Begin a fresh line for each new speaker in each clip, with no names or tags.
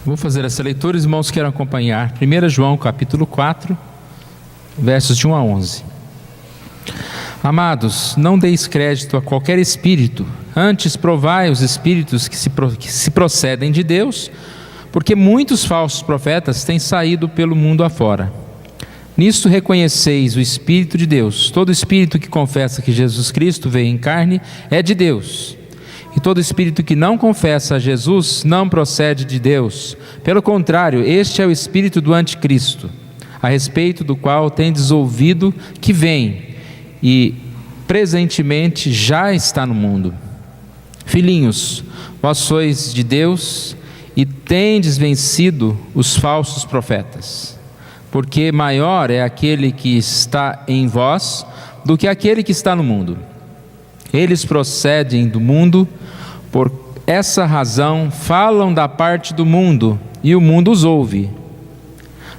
Vou fazer essa leitura, os irmãos queiram acompanhar. 1 João capítulo 4, versos de 1 a 11. Amados, não deis crédito a qualquer espírito, antes provai os espíritos que se procedem de Deus, porque muitos falsos profetas têm saído pelo mundo afora. Nisto reconheceis o Espírito de Deus. Todo espírito que confessa que Jesus Cristo veio em carne é de Deus. E todo espírito que não confessa a Jesus não procede de Deus. Pelo contrário, este é o espírito do anticristo, a respeito do qual tendes ouvido que vem, e presentemente já está no mundo. Filhinhos, vós sois de Deus e tendes vencido os falsos profetas, porque maior é aquele que está em vós do que aquele que está no mundo. Eles procedem do mundo, por essa razão falam da parte do mundo, e o mundo os ouve.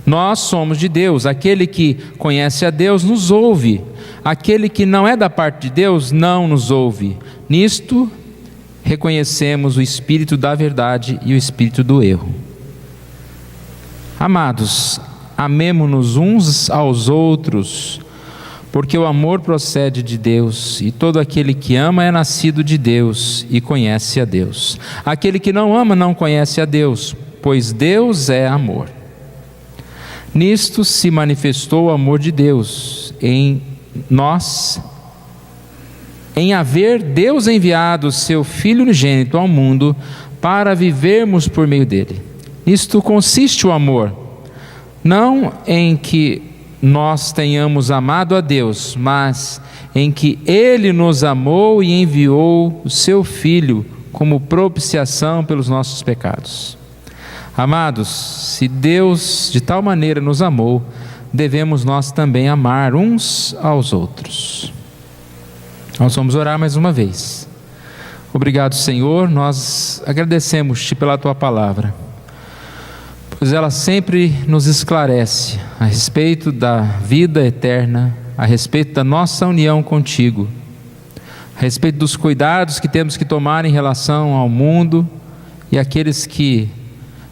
Nós somos de Deus, aquele que conhece a Deus nos ouve, aquele que não é da parte de Deus não nos ouve. Nisto reconhecemos o espírito da verdade e o espírito do erro. Amados, amemo-nos uns aos outros, porque o amor procede de Deus, e todo aquele que ama é nascido de Deus e conhece a Deus. Aquele que não ama não conhece a Deus, pois Deus é amor. Nisto se manifestou o amor de Deus em nós, em haver Deus enviado o seu Filho unigênito ao mundo para vivermos por meio dele. Nisto consiste o amor, não em que nós tenhamos amado a Deus, mas em que Ele nos amou e enviou o seu Filho como propiciação pelos nossos pecados. Amados, se Deus de tal maneira nos amou, devemos nós também amar uns aos outros. Nós vamos orar mais uma vez. Obrigado, Senhor, nós agradecemos-te pela Tua palavra, pois ela sempre nos esclarece a respeito da vida eterna, a respeito da nossa união contigo, a respeito dos cuidados que temos que tomar em relação ao mundo e aqueles que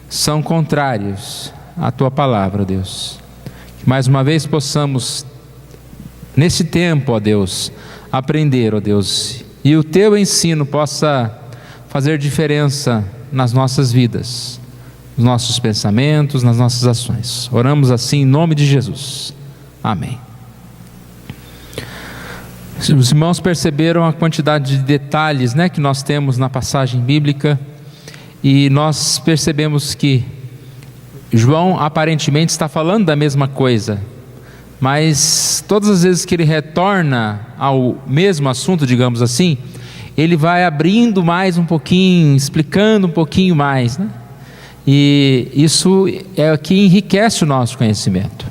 são contrários à Tua palavra, Deus. Que mais uma vez possamos, nesse tempo, ó Deus, aprender, ó Deus, e o Teu ensino possa fazer diferença nas nossas vidas, nos nossos pensamentos, nas nossas ações. Oramos assim em nome de Jesus. Amém. Os irmãos perceberam a quantidade de detalhes, que nós temos na passagem bíblica, e nós percebemos que João aparentemente está falando da mesma coisa, mas todas as vezes que ele retorna ao mesmo assunto, digamos assim, ele vai abrindo mais um pouquinho, explicando um pouquinho mais, E isso é o que enriquece o nosso conhecimento.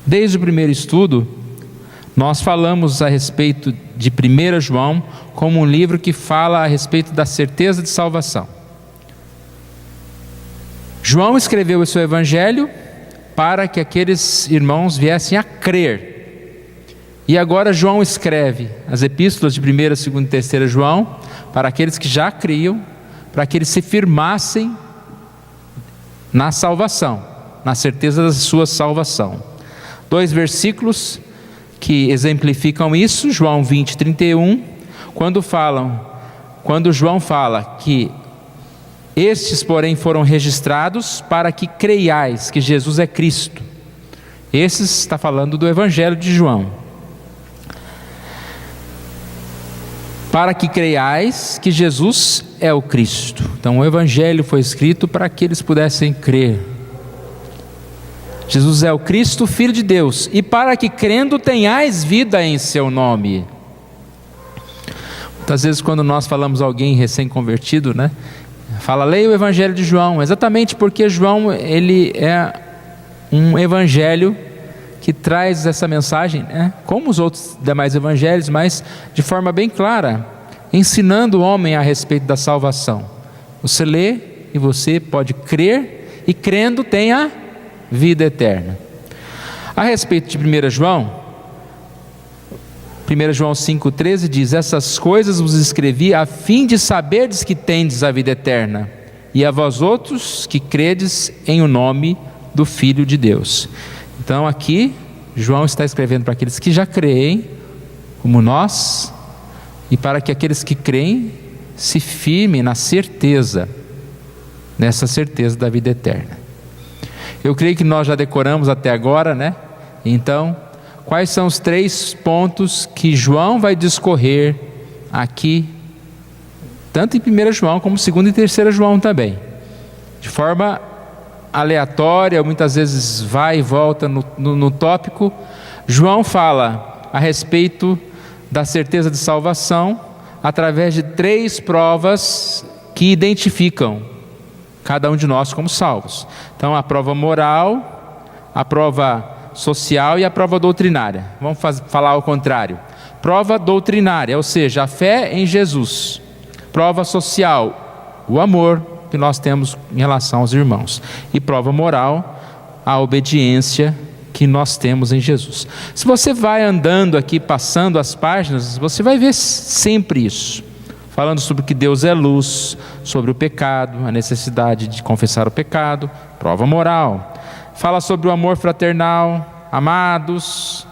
Desde o primeiro estudo, nós falamos a respeito de 1 João como um livro que fala a respeito da certeza de salvação. João escreveu o seu evangelho para que aqueles irmãos viessem a crer. E agora João escreve as epístolas de 1ª, 2ª e 3ª João para aqueles que já criam, para que eles se firmassem na salvação, na certeza da sua salvação. 2 versículos que exemplificam isso, João 20, 31, quando João fala que estes, porém, foram registrados para que creiais que Jesus é Cristo. Esses está falando do Evangelho de João. Para que creiais que Jesus é o Cristo. Então o Evangelho foi escrito para que eles pudessem crer. Jesus é o Cristo, Filho de Deus, e para que crendo tenhais vida em seu nome. Muitas vezes quando nós falamos a alguém recém-convertido, fala, leia o Evangelho de João, exatamente porque João, ele é um evangelho que traz essa mensagem, como os outros demais evangelhos, mas de forma bem clara, ensinando o homem a respeito da salvação. Você lê e você pode crer, e crendo tem a vida eterna. A respeito de 1 João 5,13 diz: essas coisas vos escrevi a fim de saberdes que tendes a vida eterna, e a vós outros que credes em o nome do Filho de Deus. Então aqui João está escrevendo para aqueles que já creem, como nós, e para que aqueles que creem se firmem nessa certeza da vida eterna. Eu creio que nós já decoramos até agora, né? Então, quais são os 3 pontos que João vai discorrer aqui, tanto em 1 João como 2 e 3 João também, de forma aleatória, muitas vezes vai e volta no tópico. João fala a respeito da certeza de salvação através de 3 provas que identificam cada um de nós como salvos. Então, a prova moral, a prova social e a prova doutrinária. Vamos falar ao contrário. Prova doutrinária, ou seja, a fé em Jesus. Prova social, o amor que nós temos em relação aos irmãos. E prova moral, a obediência que nós temos em Jesus. Se você vai andando aqui, passando as páginas, você vai ver sempre isso. Falando sobre que Deus é luz, sobre o pecado, a necessidade de confessar o pecado, prova moral. Fala sobre o amor fraternal, amados,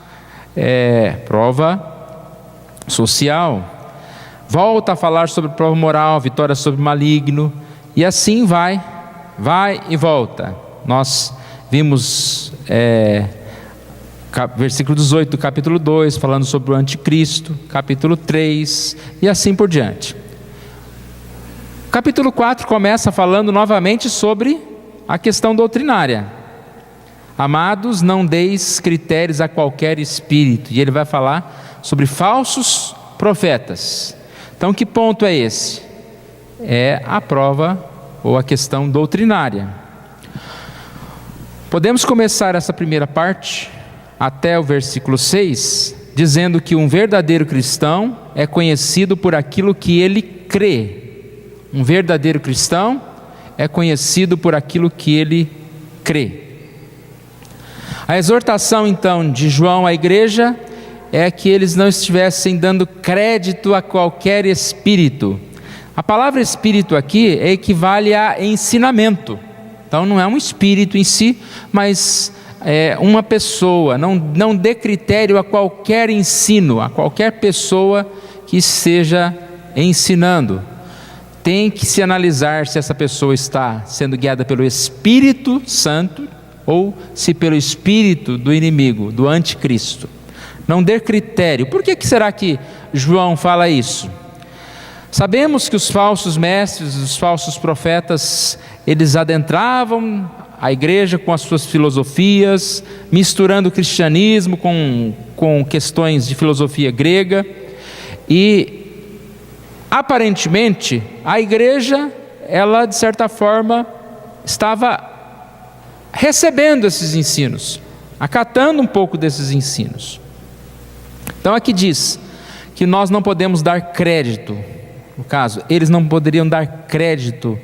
prova social. Volta a falar sobre prova moral, vitória sobre o maligno, e assim vai e volta. Nós vimos versículo 18 do capítulo 2, falando sobre o anticristo, capítulo 3, e assim por diante. Capítulo 4 começa falando novamente sobre a questão doutrinária. Amados, não deis critérios a qualquer espírito. E ele vai falar sobre falsos profetas. Então, que ponto é esse? É a prova ou a questão doutrinária. Podemos começar essa primeira parte até o versículo 6, dizendo que um verdadeiro cristão é conhecido por aquilo que ele crê. Um verdadeiro cristão é conhecido por aquilo que ele crê. A exortação então de João à igreja é que eles não estivessem dando crédito a qualquer espírito. A palavra espírito aqui equivale a ensinamento. Então não é um espírito em si, mas uma pessoa. Não dê critério a qualquer ensino, a qualquer pessoa que esteja ensinando. Tem que se analisar se essa pessoa está sendo guiada pelo Espírito Santo ou se pelo espírito do inimigo, do anticristo. Não dê critério. Por que será que João fala isso? Sabemos que os falsos mestres, os falsos profetas, eles adentravam a igreja com as suas filosofias, misturando o cristianismo com questões de filosofia grega, e aparentemente a igreja, ela de certa forma estava recebendo esses ensinos, acatando um pouco desses ensinos. Então aqui diz que nós não podemos dar crédito. No caso, eles não poderiam dar crédito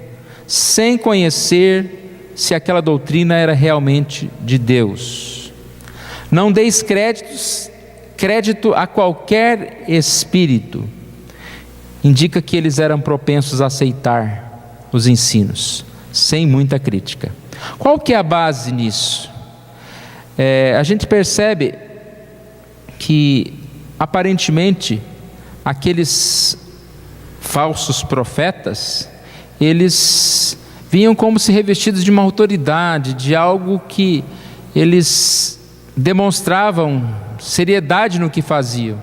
sem conhecer se aquela doutrina era realmente de Deus. Não deis crédito a qualquer espírito. Indica que eles eram propensos a aceitar os ensinos, sem muita crítica. Qual que é a base nisso? A gente percebe que aparentemente aqueles falsos profetas, eles vinham como se revestidos de uma autoridade, de algo que eles demonstravam seriedade no que faziam.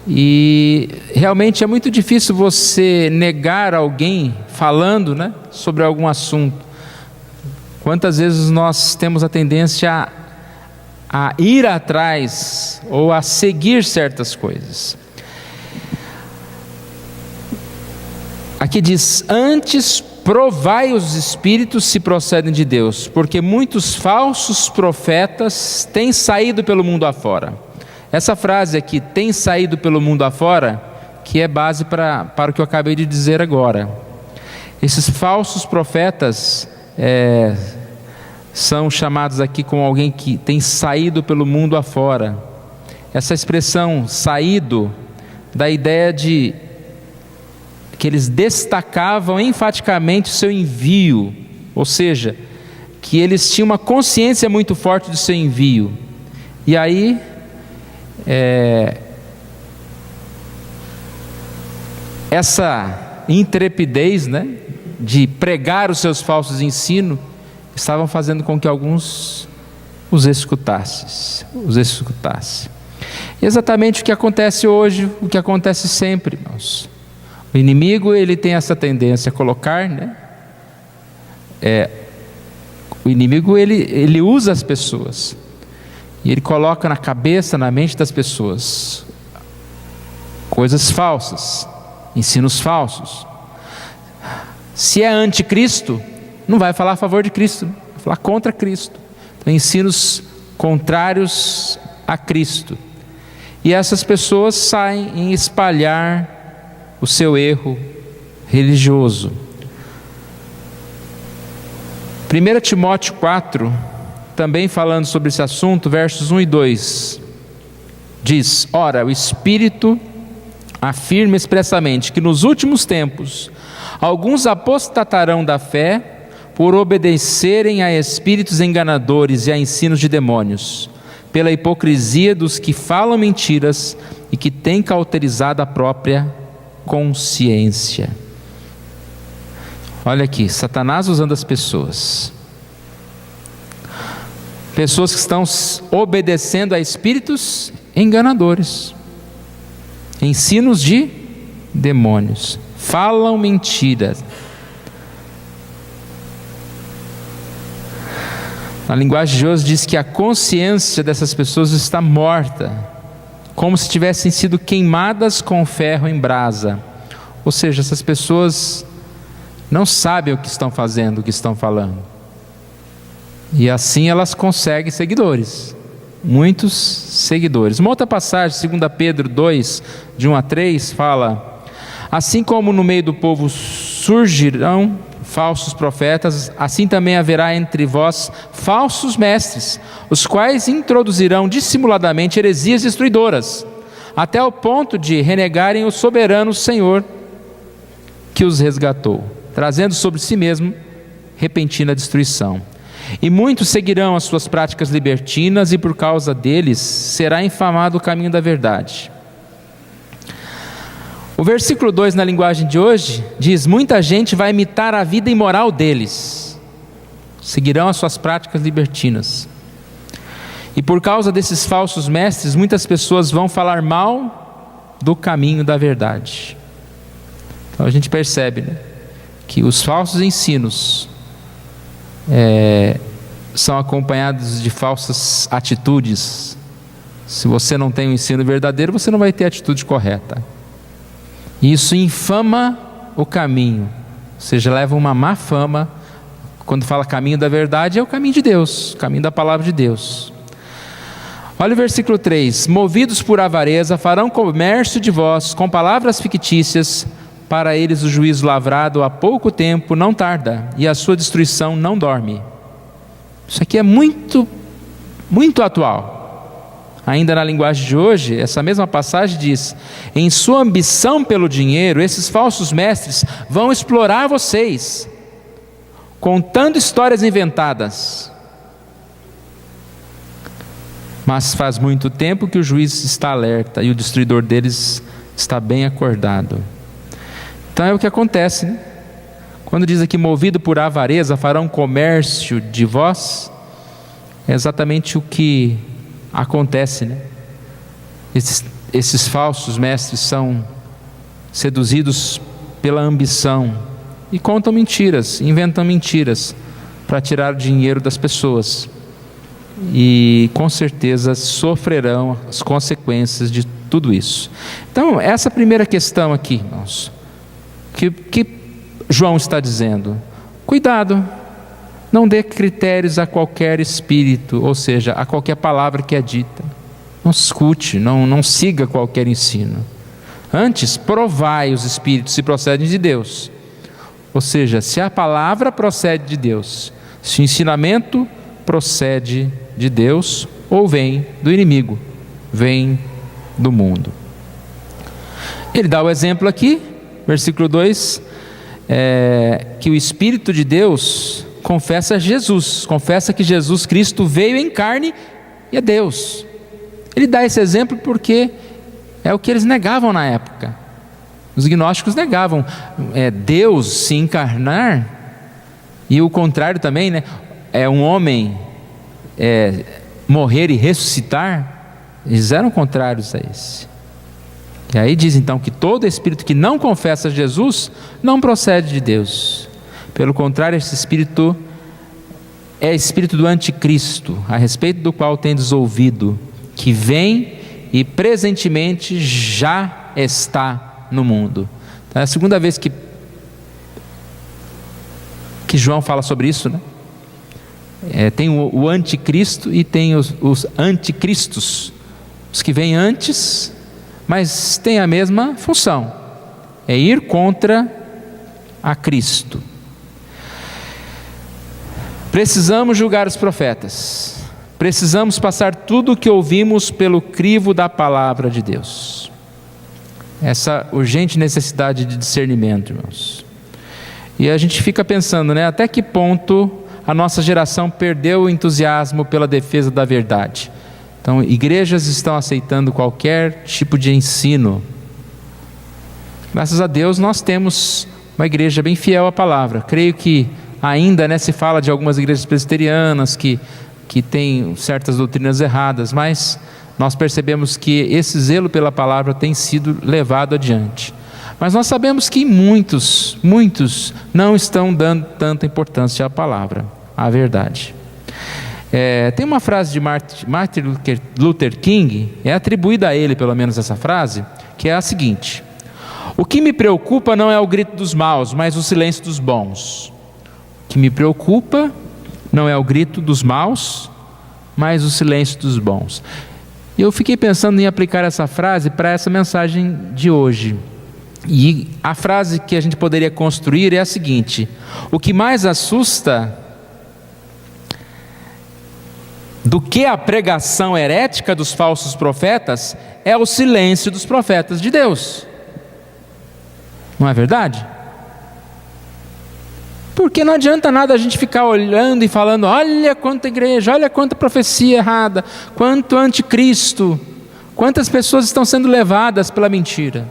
E realmente é muito difícil você negar alguém falando, sobre algum assunto. Quantas vezes nós temos a tendência a ir atrás ou a seguir certas coisas. Aqui diz: antes provai os espíritos se procedem de Deus, porque muitos falsos profetas têm saído pelo mundo afora. Essa frase aqui, tem saído pelo mundo afora, que é base para o que eu acabei de dizer agora. Esses falsos profetas são chamados aqui como alguém que tem saído pelo mundo afora. Essa expressão saído dá a ideia de que eles destacavam enfaticamente o seu envio, ou seja, que eles tinham uma consciência muito forte do seu envio. E aí, essa intrepidez, né, de pregar os seus falsos ensinos, estavam fazendo com que alguns os escutassem. Exatamente o que acontece hoje, o que acontece sempre, irmãos. O inimigo, ele tem essa tendência a colocar, né? O inimigo, ele usa as pessoas, e ele coloca na cabeça, na mente das pessoas, coisas falsas, ensinos falsos. Se é anticristo, não vai falar a favor de Cristo, vai falar contra Cristo. Então, ensinos contrários a Cristo. E essas pessoas saem em espalhar o seu erro religioso. 1 Timóteo 4, também falando sobre esse assunto, versos 1 e 2, diz: ora, o Espírito afirma expressamente que nos últimos tempos alguns apostatarão da fé por obedecerem a espíritos enganadores e a ensinos de demônios, pela hipocrisia dos que falam mentiras e que têm cauterizado a própria consciência. Olha aqui, Satanás usando as pessoas que estão obedecendo a espíritos enganadores, ensinos de demônios, falam mentiras. Na linguagem de hoje diz que a consciência dessas pessoas está morta, como se tivessem sido queimadas com ferro em brasa. Ou seja, essas pessoas não sabem o que estão fazendo, o que estão falando. E assim elas conseguem seguidores, muitos seguidores. Uma outra passagem, 2 Pedro 2, de 1 a 3, fala: assim como no meio do povo surgirão falsos profetas, assim também haverá entre vós falsos mestres, os quais introduzirão dissimuladamente heresias destruidoras, até o ponto de renegarem o soberano Senhor que os resgatou, trazendo sobre si mesmo repentina destruição. E muitos seguirão as suas práticas libertinas, e por causa deles será infamado o caminho da verdade. O versículo 2 na linguagem de hoje diz: muita gente vai imitar a vida imoral deles, seguirão as suas práticas libertinas, e por causa desses falsos mestres, muitas pessoas vão falar mal do caminho da verdade. Então a gente percebe, né, que os falsos ensinos são acompanhados de falsas atitudes. Se você não tem o ensino verdadeiro, você não vai ter a atitude correta. E isso infama o caminho, ou seja, leva uma má fama. Quando fala caminho da verdade, é o caminho de Deus, o caminho da palavra de Deus. Olha o versículo 3: movidos por avareza, farão comércio de vós com palavras fictícias, para eles o juízo lavrado há pouco tempo não tarda, e a sua destruição não dorme. Isso aqui é muito, muito atual. Ainda na linguagem de hoje, essa mesma passagem diz: em sua ambição pelo dinheiro, esses falsos mestres vão explorar vocês, contando histórias inventadas. Mas faz muito tempo que o juiz está alerta, e o destruidor deles está bem acordado. Então é o que acontece, né? Quando diz aqui: movido por avareza, farão comércio de vós, é exatamente o que acontece, né? Esses falsos mestres são seduzidos pela ambição e contam mentiras, inventam mentiras para tirar o dinheiro das pessoas, e com certeza sofrerão as consequências de tudo isso. Então, essa primeira questão aqui, irmãos, que João está dizendo: cuidado, não dê critérios a qualquer espírito, ou seja, a qualquer palavra que é dita. Não escute, não siga qualquer ensino. Antes, provai os espíritos se procedem de Deus. Ou seja, se a palavra procede de Deus, se o ensinamento procede de Deus, ou vem do inimigo, vem do mundo. Ele dá o exemplo aqui versículo 2, que o Espírito de Deus confessa Jesus, confessa que Jesus Cristo veio em carne e é Deus. Ele dá esse exemplo porque é o que eles negavam na época. Os gnósticos negavam Deus se encarnar, e o contrário também, né? Um homem morrer e ressuscitar. Eles eram contrários a esse. E aí diz então que todo espírito que não confessa Jesus não procede de Deus. Pelo contrário, esse espírito é espírito do anticristo, a respeito do qual tendes ouvido, que vem e presentemente já está no mundo. Então, é a segunda vez que João fala sobre isso, né? Tem o anticristo e tem os anticristos, os que vêm antes, mas tem a mesma função, é ir contra a Cristo. Precisamos julgar os profetas, precisamos passar tudo o que ouvimos pelo crivo da palavra de Deus. Essa urgente necessidade de discernimento, irmãos. E a gente fica pensando, né, até que ponto a nossa geração perdeu o entusiasmo pela defesa da verdade. Então, igrejas estão aceitando qualquer tipo de ensino. Graças a Deus nós temos uma igreja bem fiel à palavra. Creio que ainda, né, se fala de algumas igrejas presbiterianas que têm certas doutrinas erradas, mas nós percebemos que esse zelo pela palavra tem sido levado adiante. Mas nós sabemos que muitos não estão dando tanta importância à palavra, à verdade. Tem uma frase de Martin Luther King, é atribuída a ele pelo menos essa frase, que é a seguinte: o que me preocupa não é o grito dos maus, mas o silêncio dos bons. O que me preocupa não é o grito dos maus, mas o silêncio dos bons. E eu fiquei pensando em aplicar essa frase para essa mensagem de hoje. E a frase que a gente poderia construir é a seguinte: o que mais assusta do que a pregação herética dos falsos profetas é o silêncio dos profetas de Deus. Não é verdade? Porque não adianta nada a gente ficar olhando e falando: olha quanta igreja, olha quanta profecia errada, quanto anticristo, quantas pessoas estão sendo levadas pela mentira.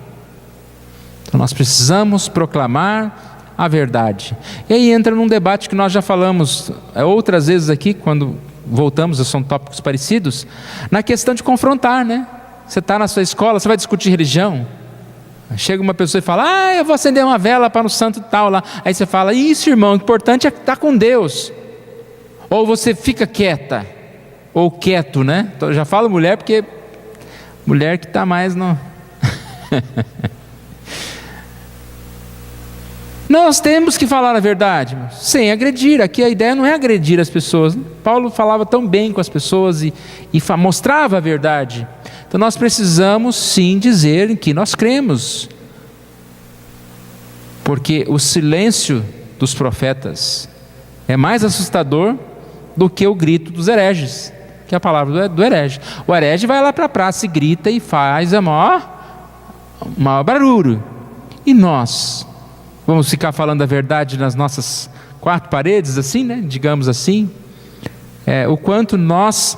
Então nós precisamos proclamar a verdade. E aí entra num debate que nós já falamos outras vezes aqui, quando voltamos, são tópicos parecidos, na questão de confrontar, né? Você está na sua escola, você vai discutir religião, chega uma pessoa e fala: eu vou acender uma vela para o santo tal lá. Aí você fala: isso, irmão, o importante é estar com Deus. Ou você fica quieta, ou quieto, né? Então, já falo mulher, porque mulher que está mais no... Nós temos que falar a verdade, sem agredir. Aqui a ideia não é agredir as pessoas. Paulo falava tão bem com as pessoas e mostrava a verdade. Então nós precisamos sim dizer em que nós cremos, porque o silêncio dos profetas é mais assustador do que o grito dos hereges, que é a palavra do herege. O herege vai lá para a praça e grita e faz o maior barulho. E nós vamos ficar falando a verdade nas nossas quatro paredes, assim, né? Digamos assim. O quanto nós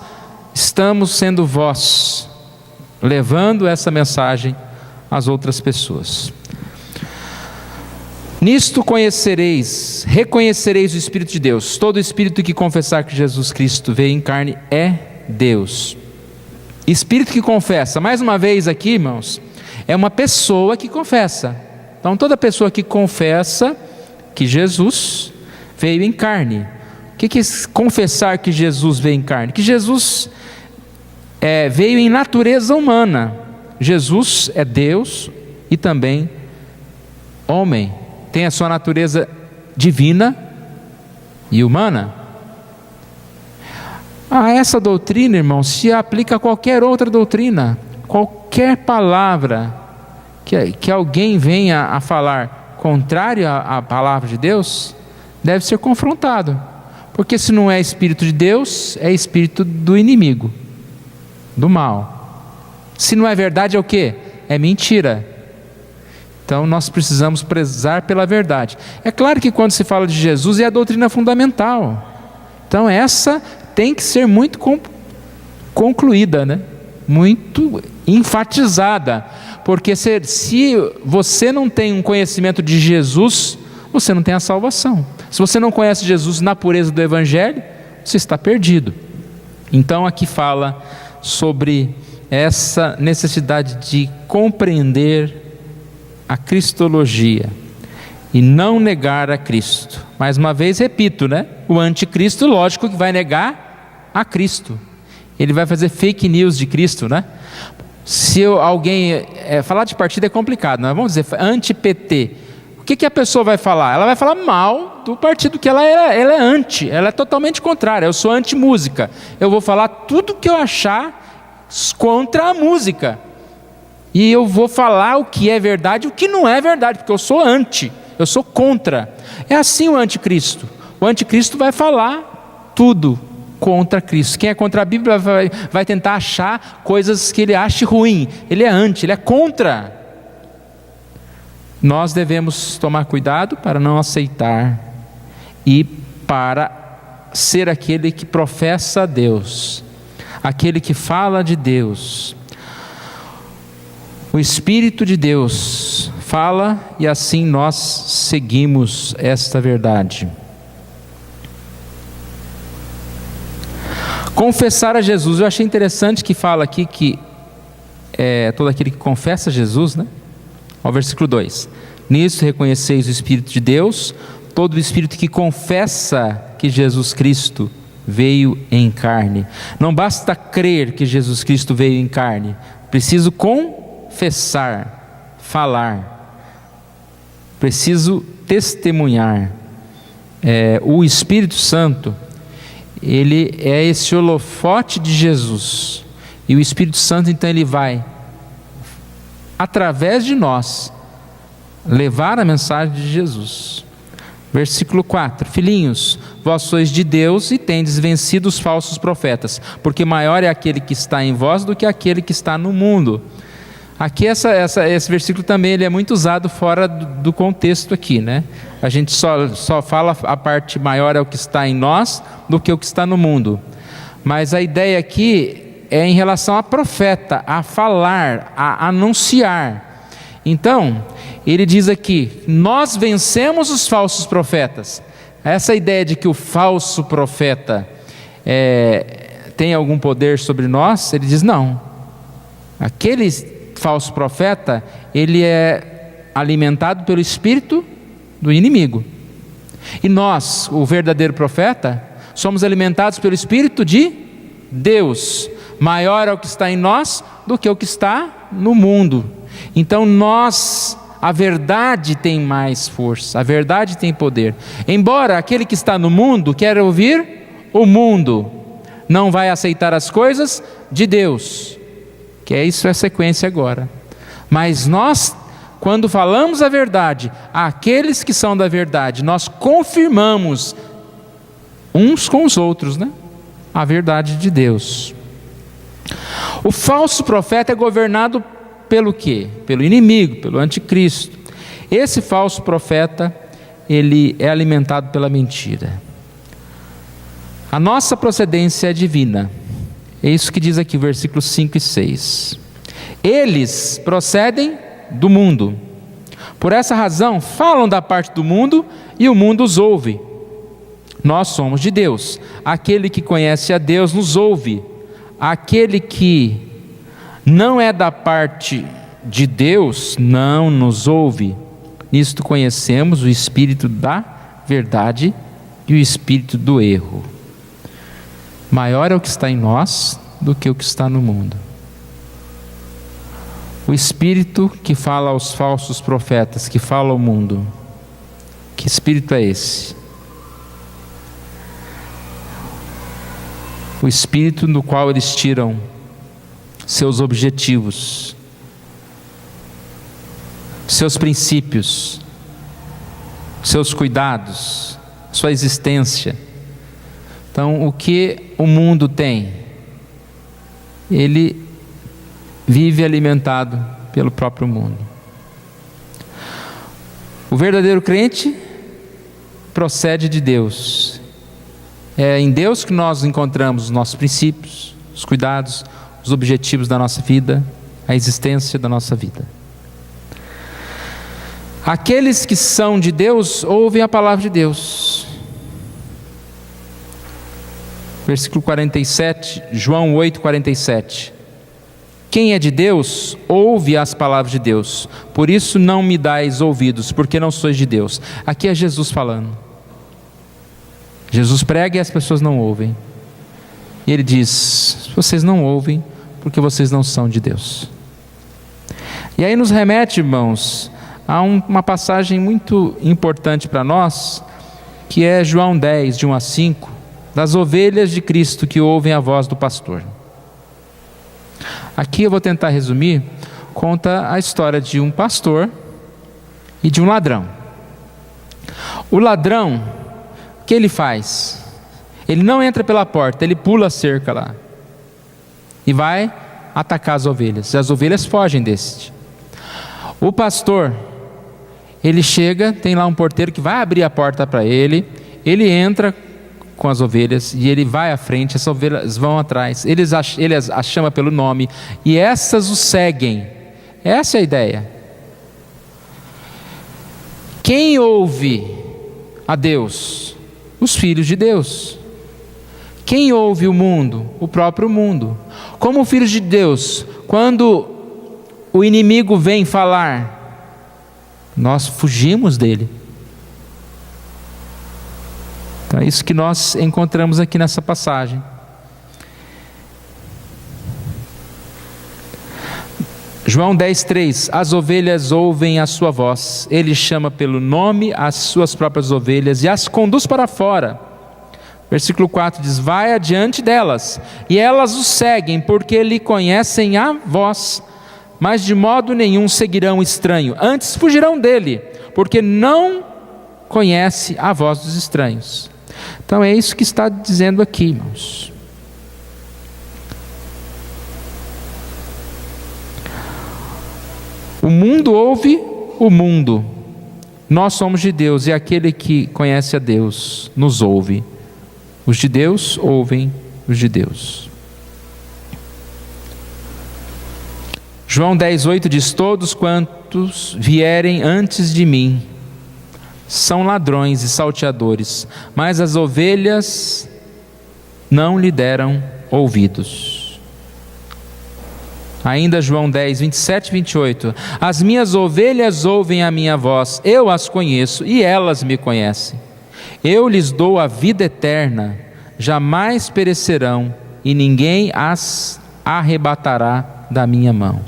estamos sendo voz, levando essa mensagem às outras pessoas. Nisto reconhecereis o Espírito de Deus. Todo espírito que confessar que Jesus Cristo veio em carne é Deus. Espírito que confessa, mais uma vez aqui, irmãos, é uma pessoa que confessa. Então toda pessoa que confessa que Jesus veio em carne. O que é confessar que Jesus veio em carne? Que Jesus veio em natureza humana. Jesus é Deus e também homem. Tem a sua natureza divina e humana. A essa doutrina, irmão, se aplica a qualquer outra doutrina. Qualquer palavra que alguém venha a falar contrário à palavra de Deus, deve ser confrontado. Porque se não é Espírito de Deus, é espírito do inimigo, do mal. Se não é verdade, é o quê? É mentira. Então nós precisamos prezar pela verdade. É claro que quando se fala de Jesus é a doutrina fundamental. Então essa tem que ser muito concluída, né? Muito enfatizada. Porque se você não tem um conhecimento de Jesus, você não tem a salvação. Se você não conhece Jesus na pureza do Evangelho, você está perdido. Então aqui fala sobre essa necessidade de compreender a cristologia e não negar a Cristo. Mais uma vez repito, né? O anticristo, lógico que vai negar a Cristo. Ele vai fazer fake news de Cristo, né? Se alguém falar de partido é complicado, nós vamos dizer anti-PT. O que a pessoa vai falar? Ela vai falar mal do partido que ela é anti, ela é totalmente contrária. Eu sou anti-música, eu vou falar tudo que eu achar contra a música. E eu vou falar o que é verdade e o que não é verdade, porque eu sou anti, eu sou contra. É assim o anticristo. O anticristo vai falar tudo contra Cristo. Quem é contra a Bíblia vai tentar achar coisas que ele ache ruim. Ele é anti, ele é contra. Nós devemos tomar cuidado para não aceitar e para ser aquele que professa a Deus, aquele que fala de Deus. O Espírito de Deus fala e assim nós seguimos esta verdade. Confessar a Jesus, eu achei interessante que fala aqui que todo aquele que confessa Jesus, né? Ao versículo 2: nisso reconheceis o Espírito de Deus, todo o Espírito que confessa que Jesus Cristo veio em carne. Não basta crer que Jesus Cristo veio em carne, preciso confessar, falar, preciso testemunhar. O Espírito Santo, ele é esse holofote de Jesus, e o Espírito Santo então ele vai, através de nós, levar a mensagem de Jesus. Versículo 4: filhinhos, vós sois de Deus e tendes vencido os falsos profetas, porque maior é aquele que está em vós do que aquele que está no mundo. Aqui esse versículo também ele é muito usado fora do contexto aqui, né? A gente só fala a parte maior é o que está em nós do que o que está no mundo. Mas a ideia aqui é em relação a profeta, a falar, a anunciar. Então, ele diz aqui: nós vencemos os falsos profetas. Essa ideia de que o falso profeta tem algum poder sobre nós, ele diz não. Aquele falso profeta, ele é alimentado pelo espírito do inimigo. E nós, o verdadeiro profeta, somos alimentados pelo Espírito de Deus. Maior é o que está em nós do que o que está no mundo. Então a verdade tem mais força, a verdade tem poder. Embora aquele que está no mundo quer ouvir o mundo, não vai aceitar as coisas de Deus. Que isso é a sequência agora. Mas nós, quando falamos a verdade, aqueles que são da verdade, nós confirmamos uns com os outros, né? A verdade de Deus. O falso profeta é governado pelo quê? Pelo inimigo, pelo anticristo. Esse falso profeta, ele é alimentado pela mentira. A nossa procedência é divina. É isso que diz aqui o versículos 5 e 6. Eles procedem do mundo. Por essa razão, falam da parte do mundo e o mundo os ouve. Nós somos de Deus. Aquele que conhece a Deus nos ouve. Aquele que não é da parte de Deus não nos ouve. Nisto conhecemos o espírito da verdade e o espírito do erro. Maior é o que está em nós do que o que está no mundo. O espírito que fala aos falsos profetas, que fala ao mundo, que espírito é esse? O espírito no qual eles tiram seus objetivos, seus princípios, seus cuidados, sua existência. Então, o que o mundo tem? Ele vive alimentado pelo próprio mundo. O verdadeiro crente procede de Deus. É em Deus que nós encontramos os nossos princípios, os cuidados, os objetivos da nossa vida, a existência da nossa vida. Aqueles que são de Deus ouvem a palavra de Deus. Versículo 47, João 8, 47. Quem é de Deus, ouve as palavras de Deus. Por isso não me dais ouvidos, porque não sois de Deus. Aqui é Jesus falando. Jesus prega e as pessoas não ouvem. E ele diz: vocês não ouvem, porque vocês não são de Deus. E aí nos remete, irmãos, a uma passagem muito importante para nós, que é João 10, de 1 a 5, das ovelhas de Cristo que ouvem a voz do pastor. Aqui eu vou tentar resumir. Conta a história de um pastor e de um ladrão. O ladrão, o que ele faz? Ele não entra pela porta, ele pula a cerca lá e vai atacar as ovelhas. E as ovelhas fogem deste. O pastor, ele chega, tem lá um porteiro que vai abrir a porta para ele. Ele entra com as ovelhas e ele vai à frente, as ovelhas vão atrás, ele as chama pelo nome e essas o seguem. Essa é a ideia. Quem ouve a Deus? Os filhos de Deus. Quem ouve o mundo? O próprio mundo. Como filhos de Deus, quando o inimigo vem falar, nós fugimos dele. Então é isso que nós encontramos aqui nessa passagem. João 10:3, as ovelhas ouvem a sua voz, ele chama pelo nome as suas próprias ovelhas e as conduz para fora. Versículo 4 diz: vai adiante delas, e elas o seguem, porque lhe conhecem a voz, mas de modo nenhum seguirão o estranho, antes fugirão dele, porque não conhece a voz dos estranhos. Então é isso que está dizendo aqui, irmãos. O mundo ouve o mundo. Nós somos de Deus, e aquele que conhece a Deus nos ouve. Os de Deus ouvem os de Deus. João 10:8 diz: todos quantos vierem antes de mim são ladrões e salteadores, mas as ovelhas não lhe deram ouvidos. Ainda João 10, 27 e 28. As minhas ovelhas ouvem a minha voz, eu as conheço e elas me conhecem. Eu lhes dou a vida eterna, jamais perecerão e ninguém as arrebatará da minha mão.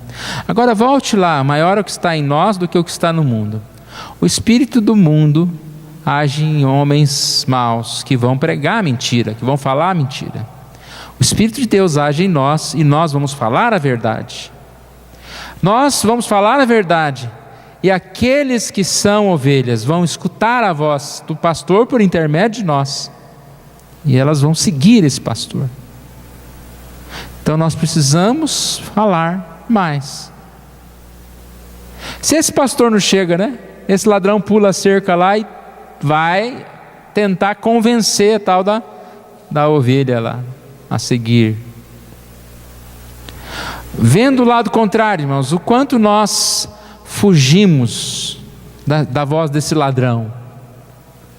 Agora volte lá, maior é o que está em nós do que o que está no mundo. O espírito do mundo age em homens maus que vão pregar mentira, que vão falar mentira. O Espírito de Deus age em nós e nós vamos falar a verdade. Nós vamos falar a verdade e aqueles que são ovelhas vão escutar a voz do pastor por intermédio de nós e elas vão seguir esse pastor. Então nós precisamos falar mais. Se esse pastor não chega, né? Esse ladrão pula a cerca lá e vai tentar convencer a tal da ovelha lá a seguir. Vendo o lado contrário, irmãos, o quanto nós fugimos da voz desse ladrão,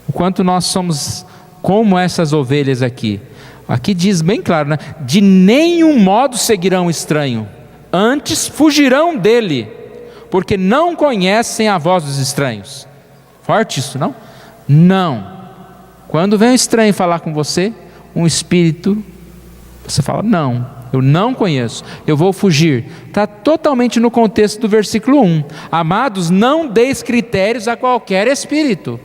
o quanto nós somos como essas ovelhas aqui. Aqui diz bem claro, né? De nenhum modo seguirão o estranho, antes fugirão dele, porque não conhecem a voz dos estranhos. Forte isso, não? Não. Quando vem um estranho falar com você, um espírito, você fala: não, eu não conheço, eu vou fugir. Está totalmente no contexto do versículo 1. Amados, não deis critérios a qualquer espírito.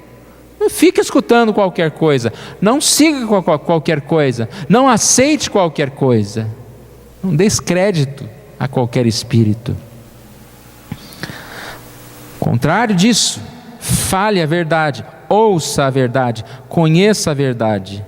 Não fique escutando qualquer coisa, não siga qualquer coisa, não aceite qualquer coisa, não deis crédito a qualquer espírito. Contrário disso, fale a verdade, ouça a verdade, conheça a verdade.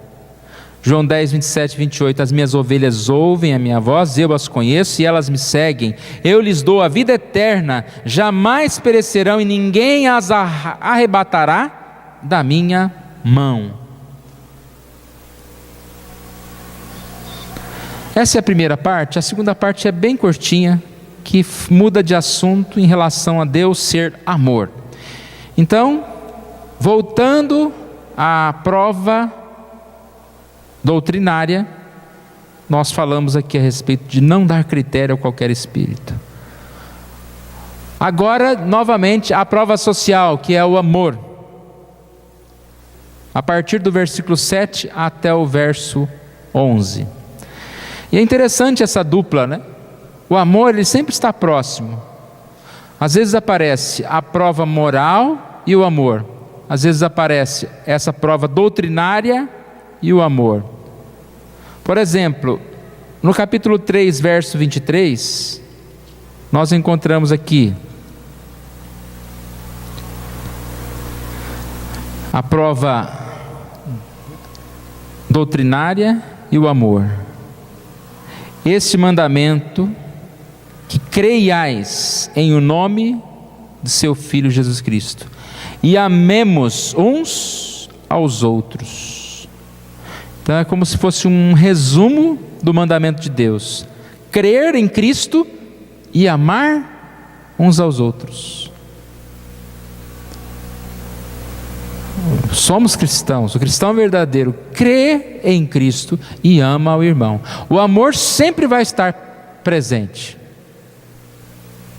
João 10, 27 e 28, as minhas ovelhas ouvem a minha voz, eu as conheço e elas me seguem. Eu lhes dou a vida eterna, jamais perecerão e ninguém as arrebatará da minha mão. Essa é a primeira parte. A segunda parte é bem curtinha, que muda de assunto em relação a Deus ser amor. Então, voltando à prova doutrinária, nós falamos aqui a respeito de não dar critério a qualquer espírito. Agora, novamente, a prova social, que é o amor. A partir do versículo 7 até o verso 11. E é interessante essa dupla, né? O amor, ele sempre está próximo. Às vezes aparece a prova moral e o amor. Às vezes aparece essa prova doutrinária e o amor. Por exemplo, no capítulo 3, verso 23, nós encontramos aqui a prova doutrinária e o amor. Este mandamento, que creiais em o nome de seu Filho Jesus Cristo, e amemos uns aos outros. Então é como se fosse um resumo do mandamento de Deus: crer em Cristo e amar uns aos outros. Somos cristãos. O cristão verdadeiro crê em Cristo e ama o irmão. O amor sempre vai estar presente.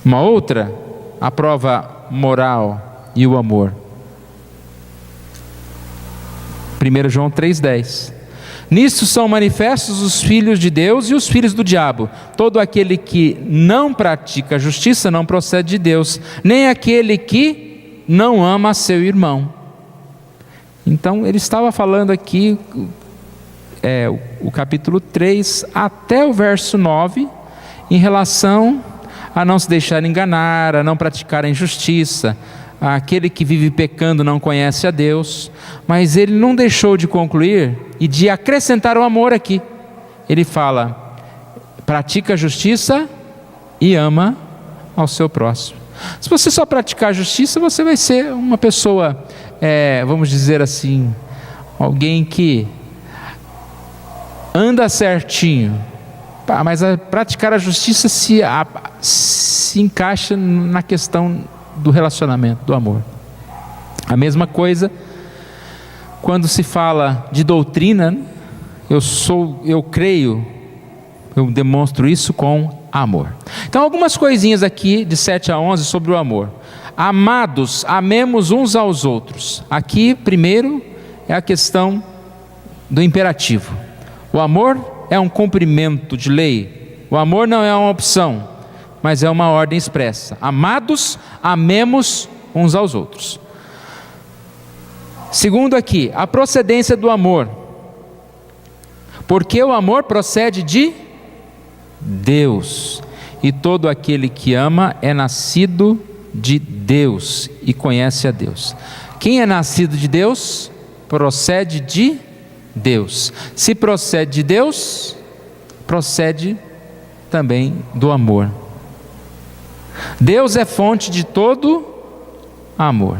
Uma outra, a prova moral e o amor. 1 João 3,10. Nisto são manifestos os filhos de Deus e os filhos do diabo. Todo aquele que não pratica a justiça não procede de Deus, nem aquele que não ama seu irmão. Então ele estava falando aqui, o capítulo 3 até o verso 9, em relação a não se deixar enganar, a não praticar a injustiça. Aquele que vive pecando não conhece a Deus. Mas ele não deixou de concluir e de acrescentar o amor aqui. Ele fala: pratica a justiça e ama ao seu próximo. Se você só praticar a justiça, você vai ser uma pessoa, vamos dizer assim, alguém que anda certinho. Mas praticar a justiça se encaixa na questão do relacionamento, do amor. A mesma coisa quando se fala de doutrina. Eu creio, eu demonstro isso com amor. Então, algumas coisinhas aqui de 7 a 11 sobre o amor. Amados, amemos uns aos outros. Aqui, primeiro, é a questão do imperativo. O amor é um cumprimento de lei. O amor não é uma opção, mas é uma ordem expressa. Amados, amemos uns aos outros. Segundo aqui, a procedência do amor. Porque o amor procede de Deus. E todo aquele que ama é nascido de Deus e conhece a Deus. Quem é nascido de Deus, procede de Deus. Se procede de Deus, procede também do amor. Deus é fonte de todo amor.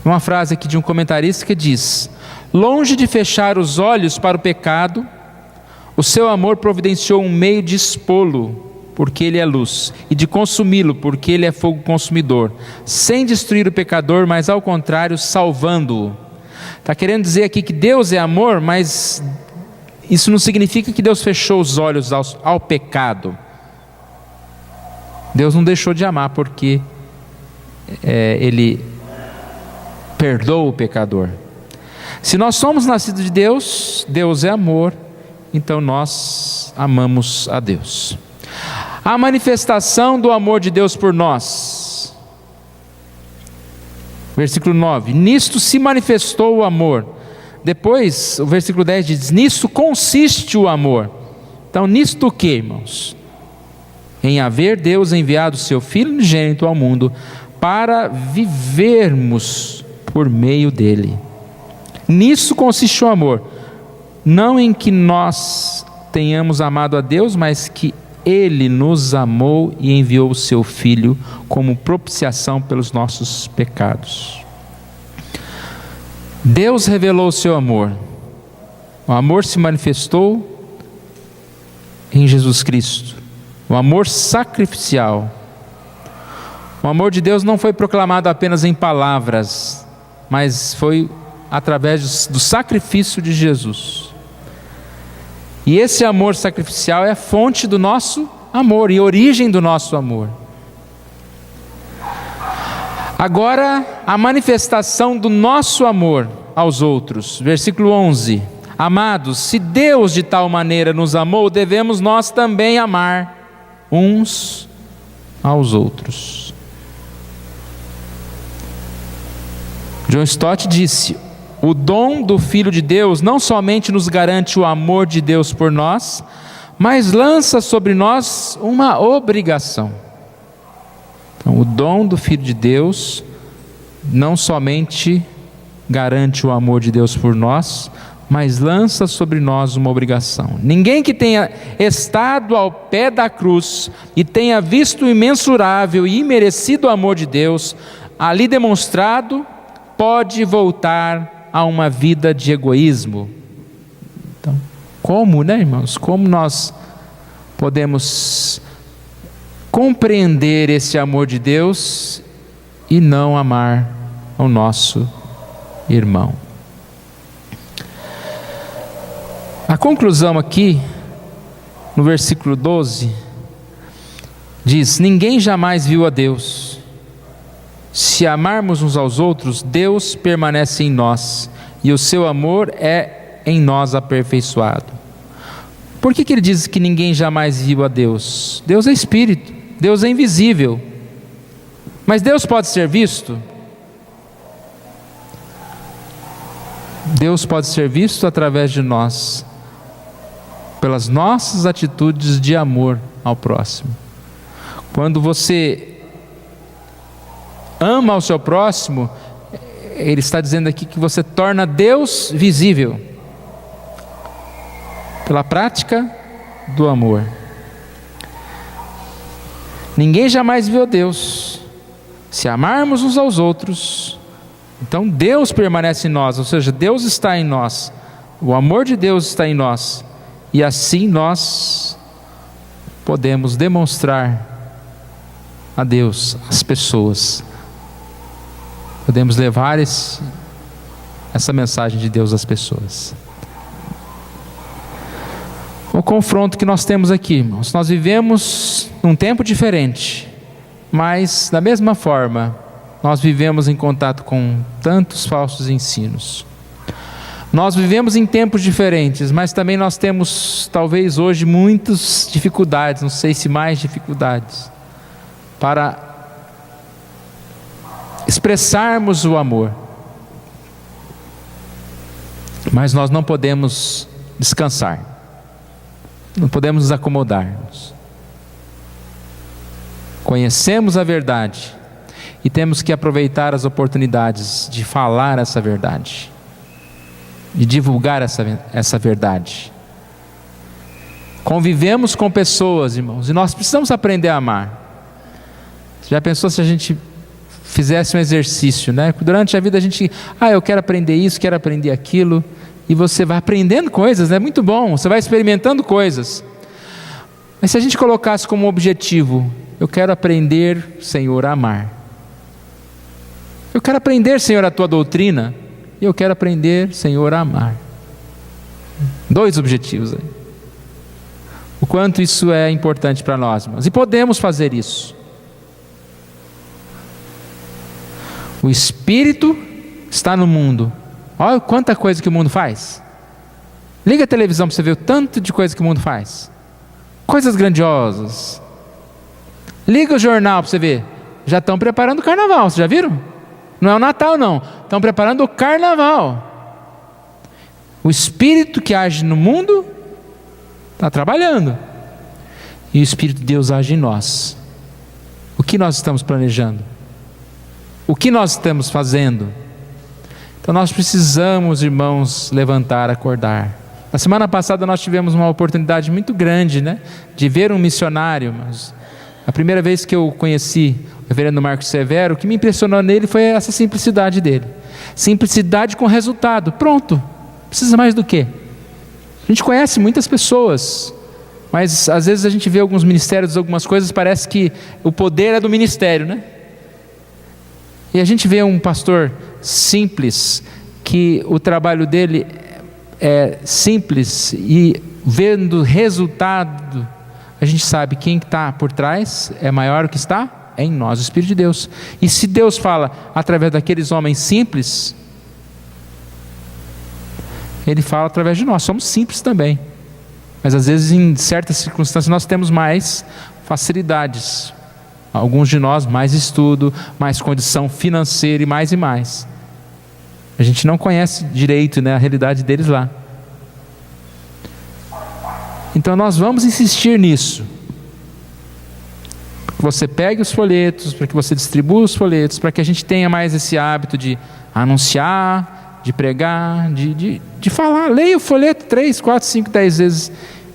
Uma frase aqui de um comentarista que diz: longe de fechar os olhos para o pecado, o seu amor providenciou um meio de expô-lo, porque ele é luz, e de consumi-lo, porque ele é fogo consumidor, sem destruir o pecador, mas ao contrário, salvando-o. Está querendo dizer aqui que Deus é amor, mas isso não significa que Deus fechou os olhos ao pecado. Deus não deixou de amar, porque Ele perdoa o pecador. Se nós somos nascidos de Deus, Deus é amor, então nós amamos a Deus. A manifestação do amor de Deus por nós. Versículo 9: nisto se manifestou o amor. Depois, o versículo 10 diz: nisto consiste o amor. Então, nisto o que, irmãos? Em haver Deus enviado o seu Filho unigênito ao mundo, para vivermos por meio dele. Nisso consiste o amor. não em que nós tenhamos amado a Deus, mas que Ele nos amou e enviou o seu Filho como propiciação pelos nossos pecados. Deus revelou o seu amor. O amor se manifestou em Jesus Cristo. O amor sacrificial. O amor de Deus não foi proclamado apenas em palavras, mas foi através do sacrifício de Jesus. E esse amor sacrificial é a fonte do nosso amor e origem do nosso amor. Agora, a manifestação do nosso amor aos outros. Versículo 11. Amados, se Deus de tal maneira nos amou, devemos nós também amar uns aos outros. John Stott disse: o dom do Filho de Deus não somente nos garante o amor de Deus por nós, mas lança sobre nós uma obrigação. Então, o dom do Filho de Deus não somente garante o amor de Deus por nós, mas lança sobre nós uma obrigação. Ninguém que tenha estado ao pé da cruz e tenha visto o imensurável e imerecido amor de Deus ali demonstrado, pode voltar a uma vida de egoísmo. Então, como, irmãos? Como nós podemos compreender esse amor de Deus e não amar o nosso irmão? A conclusão aqui, no versículo 12, diz: ninguém jamais viu a Deus. Se amarmos uns aos outros, Deus permanece em nós, e o seu amor é em nós aperfeiçoado. Por que ele diz que ninguém jamais viu a Deus? Deus é Espírito, Deus é invisível. Mas Deus pode ser visto? Deus pode ser visto através de nós, pelas nossas atitudes de amor ao próximo. Quando você ama o seu próximo, ele está dizendo aqui que você torna Deus visível, pela prática do amor. Ninguém jamais viu Deus. Se amarmos uns aos outros, então Deus permanece em nós, ou seja, Deus está em nós, o amor de Deus está em nós, e assim nós podemos demonstrar a Deus, às pessoas. Podemos levar essa mensagem de Deus às pessoas. O confronto que nós temos aqui, irmãos, nós vivemos num tempo diferente, mas da mesma forma, nós vivemos em contato com tantos falsos ensinos. Nós vivemos em tempos diferentes, mas também nós temos, talvez hoje, muitas dificuldades, não sei se mais dificuldades, para expressarmos o amor. Mas nós não podemos descansar, não podemos nos acomodarmos. Conhecemos a verdade e temos que aproveitar as oportunidades de falar essa verdade, de divulgar essa verdade. Convivemos com pessoas, irmãos, e nós precisamos aprender a amar. Você já pensou se a gente fizesse um exercício, Durante a vida a gente, eu quero aprender isso, quero aprender aquilo, e você vai aprendendo coisas, muito bom, você vai experimentando coisas. Mas se a gente colocasse como objetivo: eu quero aprender, Senhor, a amar. Eu quero aprender, Senhor, a tua doutrina, e eu quero aprender, Senhor, a amar. 2 objetivos aí. O quanto isso é importante para nós, irmãos, e podemos fazer isso. O Espírito está no mundo. Olha quanta coisa que o mundo faz. Liga a televisão para você ver o tanto de coisa que o mundo faz. Coisas grandiosas. Liga o jornal para você ver. Já estão preparando o carnaval, vocês já viram? Não é o Natal não, estão preparando o carnaval. O Espírito que age no mundo está trabalhando, e o Espírito de Deus age em nós. O que nós estamos planejando? O que nós estamos fazendo? Então nós precisamos, irmãos, levantar, acordar. A semana passada nós tivemos uma oportunidade muito grande, né, de ver um missionário. Mas a primeira vez que eu conheci o reverendo Marcos Severo, o que me impressionou nele foi essa simplicidade dele. Simplicidade com resultado. Pronto. Precisa mais do quê? A gente conhece muitas pessoas, mas às vezes a gente vê alguns ministérios, algumas coisas, parece que o poder é do ministério, né? E a gente vê um pastor simples, que o trabalho dele é simples, e vendo resultado, a gente sabe quem está por trás é maior do que está em nós, o Espírito de Deus. E se Deus fala através daqueles homens simples, Ele fala através de nós. Somos simples também, mas às vezes em certas circunstâncias nós temos mais facilidades, alguns de nós mais estudo, mais condição financeira e mais. A gente não conhece direito, né, a realidade deles lá. Então nós vamos insistir nisso, para que você pegue os folhetos, para que você distribua os folhetos, para que a gente tenha mais esse hábito de anunciar, de pregar, de falar. Leia o folheto 3, 4, 5, 10 vezes,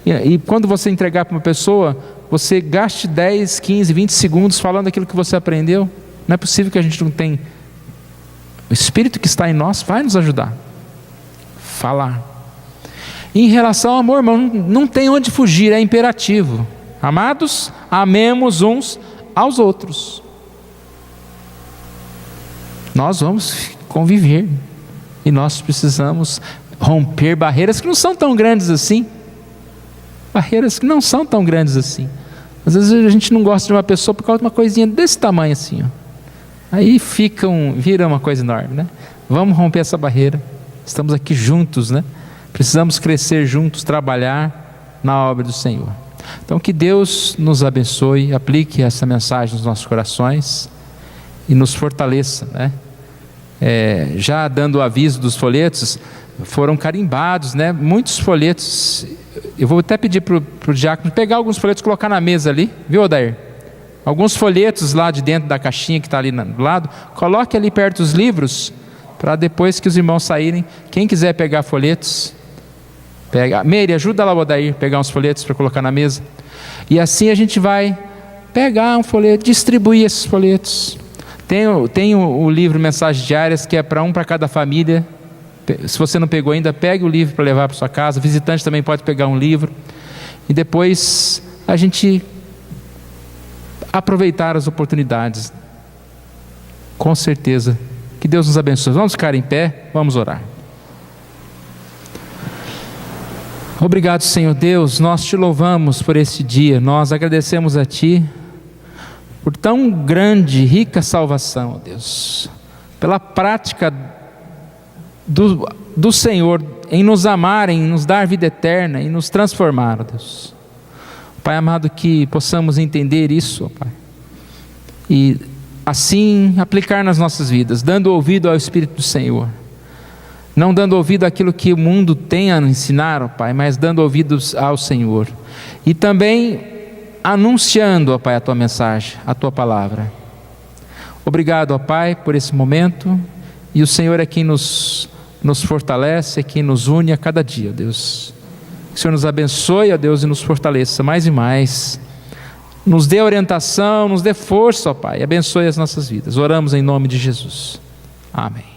e quando você entregar para uma pessoa, você gaste 10, 15, 20 segundos falando aquilo que você aprendeu. Não é possível que a gente não tenha. O Espírito que está em nós vai nos ajudar. Falar. Em relação ao amor, irmão, não tem onde fugir, é imperativo. Amados, amemos uns aos outros. Nós vamos conviver, e nós precisamos romper barreiras que não são tão grandes assim. Barreiras que não são tão grandes assim. Às vezes a gente não gosta de uma pessoa por causa de uma coisinha desse tamanho assim, ó. Aí vira uma coisa enorme, né? Vamos romper essa barreira. Estamos aqui juntos, né? Precisamos crescer juntos, trabalhar na obra do Senhor. Então que Deus nos abençoe, aplique essa mensagem nos nossos corações e nos fortaleça, né? Já dando o aviso dos folhetos, foram carimbados, né? Muitos folhetos. Eu vou até pedir para o diácono pegar alguns folhetos e colocar na mesa ali, viu, Odair? Alguns folhetos lá de dentro da caixinha que está ali do lado, coloque ali perto dos livros, para depois que os irmãos saírem, quem quiser pegar folhetos, pega. Meire, ajuda lá o Odair a pegar uns folhetos para colocar na mesa, e assim a gente vai pegar um folheto, distribuir esses folhetos. Tem o livro Mensagens Diárias, que é para cada família. Se você não pegou ainda, pegue o livro para levar para sua casa. O visitante também pode pegar um livro, e depois a gente aproveitar as oportunidades. Com certeza, que Deus nos abençoe. Vamos ficar em pé, vamos orar. Obrigado, Senhor Deus, nós te louvamos por esse dia, nós agradecemos a Ti por tão grande e rica salvação, ó Deus, pela prática do Senhor em nos amar, em nos dar vida eterna, em nos transformar, ó Deus. Pai amado, que possamos entender isso, ó Pai, e assim aplicar nas nossas vidas, dando ouvido ao Espírito do Senhor, não dando ouvido àquilo que o mundo tem a ensinar, ó Pai, mas dando ouvidos ao Senhor, e também anunciando, ó Pai, a Tua mensagem, a Tua palavra. Obrigado, ó Pai, por esse momento, e o Senhor é quem nos fortalece, é quem nos une a cada dia, ó Deus. Que o Senhor nos abençoe, ó Deus, e nos fortaleça mais e mais, nos dê orientação, nos dê força, ó Pai, e abençoe as nossas vidas. Oramos em nome de Jesus, amém.